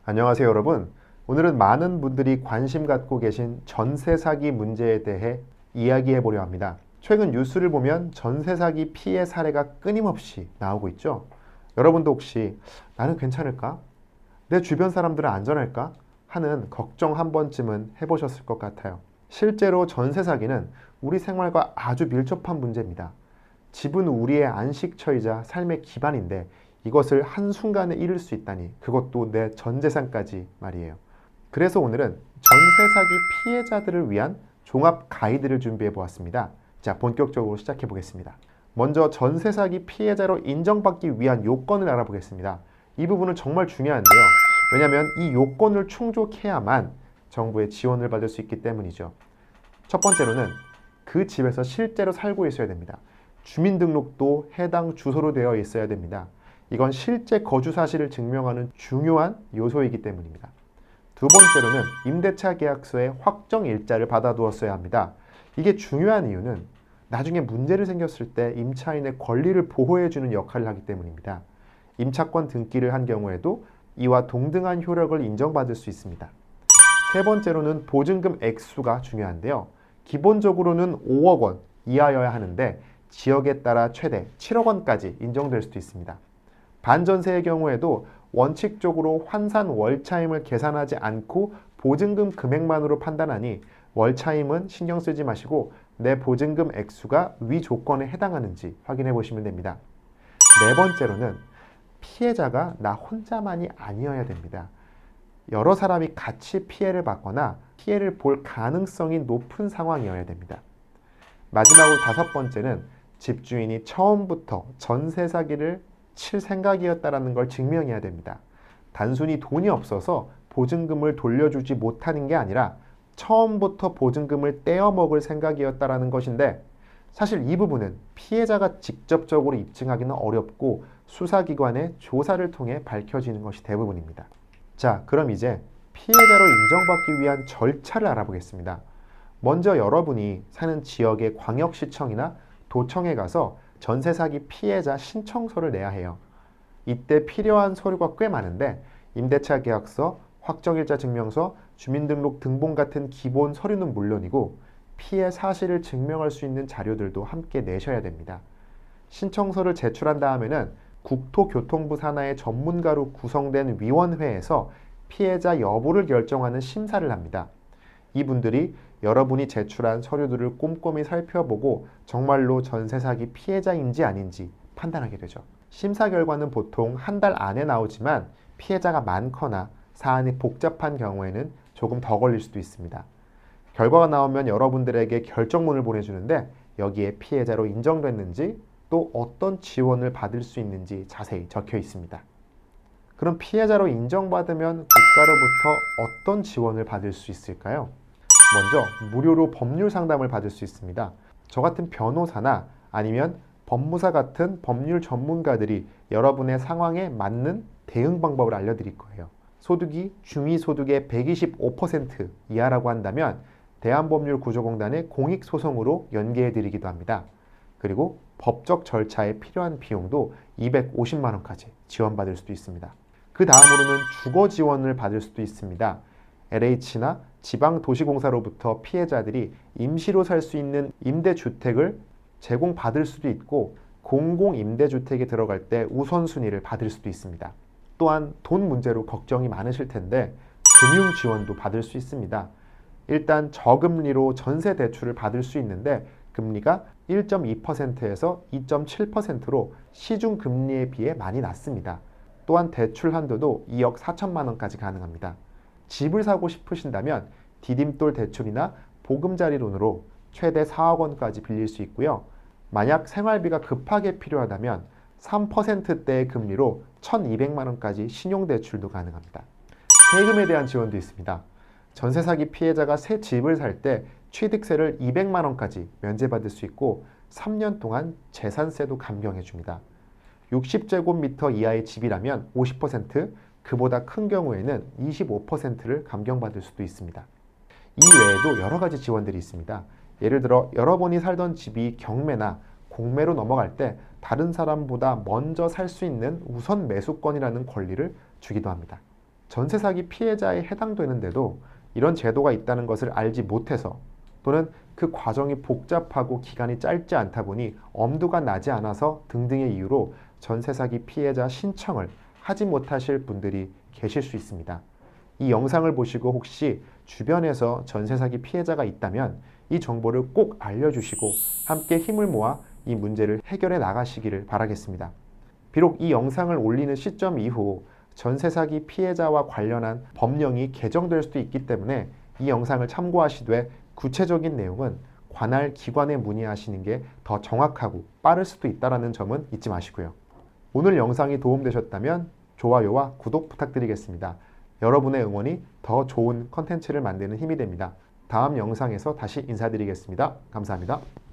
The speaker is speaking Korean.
안녕하세요, 여러분. 오늘은 많은 분들이 관심 갖고 계신 전세 사기 문제에 대해 이야기해 보려 합니다. 최근 뉴스를 보면 전세 사기 피해 사례가 끊임없이 나오고 있죠. 여러분도 혹시 나는 괜찮을까? 내 주변 사람들은 안전할까? 하는 걱정 한 번쯤은 해보셨을 것 같아요. 실제로 전세 사기는 우리 생활과 아주 밀접한 문제입니다. 집은 우리의 안식처이자 삶의 기반인데 이것을 한순간에 잃을 수 있다니, 그것도 내 전 재산까지 말이에요. 그래서 오늘은 전세 사기 피해자들을 위한 종합 가이드를 준비해 보았습니다. 자, 본격적으로 시작해 보겠습니다. 먼저 전세 사기 피해자로 인정받기 위한 요건을 알아보겠습니다. 이 부분은 정말 중요한데요. 왜냐하면 이 요건을 충족해야만 정부의 지원을 받을 수 있기 때문이죠. 첫 번째로는 그 집에서 실제로 살고 있어야 됩니다. 주민등록도 해당 주소로 되어 있어야 됩니다. 이건 실제 거주 사실을 증명하는 중요한 요소이기 때문입니다. 두 번째로는 임대차 계약서에 확정 일자를 받아두었어야 합니다. 이게 중요한 이유는 나중에 문제를 생겼을 때 임차인의 권리를 보호해주는 역할을 하기 때문입니다. 임차권 등기를 한 경우에도 이와 동등한 효력을 인정받을 수 있습니다. 세 번째로는 보증금 액수가 중요한데요. 기본적으로는 5억 원 이하여야 하는데 지역에 따라 최대 7억 원까지 인정될 수도 있습니다. 반전세의 경우에도 원칙적으로 환산 월차임을 계산하지 않고 보증금 금액만으로 판단하니 월차임은 신경 쓰지 마시고 내 보증금 액수가 위 조건에 해당하는지 확인해 보시면 됩니다. 네 번째로는 피해자가 나 혼자만이 아니어야 됩니다. 여러 사람이 같이 피해를 받거나 피해를 볼 가능성이 높은 상황이어야 됩니다. 마지막으로 다섯 번째는 집주인이 처음부터 전세 사기를 칠 생각이었다는 걸 증명해야 됩니다. 단순히 돈이 없어서 보증금을 돌려주지 못하는 게 아니라 처음부터 보증금을 떼어먹을 생각이었다는 것인데, 사실 이 부분은 피해자가 직접적으로 입증하기는 어렵고 수사기관의 조사를 통해 밝혀지는 것이 대부분입니다. 자, 그럼 이제 피해자로 인정받기 위한 절차를 알아보겠습니다. 먼저 여러분이 사는 지역의 광역시청이나 도청에 가서 전세 사기 피해자 신청서를 내야 해요. 이때 필요한 서류가 꽤 많은데 임대차 계약서, 확정일자 증명서, 주민등록 등본 같은 기본 서류는 물론이고 피해 사실을 증명할 수 있는 자료들도 함께 내셔야 됩니다. 신청서를 제출한 다음에는 국토교통부 산하의 전문가로 구성된 위원회에서 피해자 여부를 결정하는 심사를 합니다. 이분들이 여러분이 제출한 서류들을 꼼꼼히 살펴보고 정말로 전세 사기 피해자인지 아닌지 판단하게 되죠. 심사 결과는 보통 한 달 안에 나오지만 피해자가 많거나 사안이 복잡한 경우에는 조금 더 걸릴 수도 있습니다. 결과가 나오면 여러분들에게 결정문을 보내주는데 여기에 피해자로 인정됐는지 또 어떤 지원을 받을 수 있는지 자세히 적혀 있습니다. 그럼 피해자로 인정받으면 국가로부터 어떤 지원을 받을 수 있을까요? 먼저 무료로 법률 상담을 받을 수 있습니다. 저 같은 변호사나 아니면 법무사 같은 법률 전문가들이 여러분의 상황에 맞는 대응 방법을 알려드릴 거예요. 소득이 중위소득의 125% 이하라고 한다면 대한법률구조공단의 공익소송으로 연계해드리기도 합니다. 그리고 법적 절차에 필요한 비용도 250만 원까지 지원받을 수도 있습니다. 그 다음으로는 주거 지원을 받을 수도 있습니다. LH나 지방도시공사로부터 피해자들이 임시로 살 수 있는 임대주택을 제공받을 수도 있고 공공임대주택에 들어갈 때 우선순위를 받을 수도 있습니다. 또한 돈 문제로 걱정이 많으실 텐데 금융 지원도 받을 수 있습니다. 일단 저금리로 전세 대출을 받을 수 있는데 금리가 1.2%에서 2.7%로 시중 금리에 비해 많이 낮습니다. 또한 대출 한도도 2억 4천만 원까지 가능합니다. 집을 사고 싶으신다면 디딤돌 대출이나 보금자리론으로 최대 4억 원까지 빌릴 수 있고요. 만약 생활비가 급하게 필요하다면 3%대의 금리로 1,200만 원까지 신용대출도 가능합니다. 세금에 대한 지원도 있습니다. 전세 사기 피해자가 새 집을 살 때 취득세를 200만 원까지 면제받을 수 있고 3년 동안 재산세도 감경해 줍니다. 60제곱미터 이하의 집이라면 50%, 그보다 큰 경우에는 25%를 감경받을 수도 있습니다. 이 외에도 여러 가지 지원들이 있습니다. 예를 들어 여러분이 살던 집이 경매나 공매로 넘어갈 때 다른 사람보다 먼저 살 수 있는 우선 매수권이라는 권리를 주기도 합니다. 전세 사기 피해자에 해당되는데도 이런 제도가 있다는 것을 알지 못해서 또는 그 과정이 복잡하고 기간이 짧지 않다 보니 엄두가 나지 않아서 등등의 이유로 전세 사기 피해자 신청을 하지 못하실 분들이 계실 수 있습니다. 이 영상을 보시고 혹시 주변에서 전세 사기 피해자가 있다면 이 정보를 꼭 알려주시고 함께 힘을 모아 이 문제를 해결해 나가시기를 바라겠습니다. 비록 이 영상을 올리는 시점 이후 전세 사기 피해자와 관련한 법령이 개정될 수도 있기 때문에 이 영상을 참고하시되 구체적인 내용은 관할 기관에 문의하시는 게 더 정확하고 빠를 수도 있다는 점은 잊지 마시고요. 오늘 영상이 도움되셨다면 좋아요와 구독 부탁드리겠습니다. 여러분의 응원이 더 좋은 컨텐츠를 만드는 힘이 됩니다. 다음 영상에서 다시 인사드리겠습니다. 감사합니다.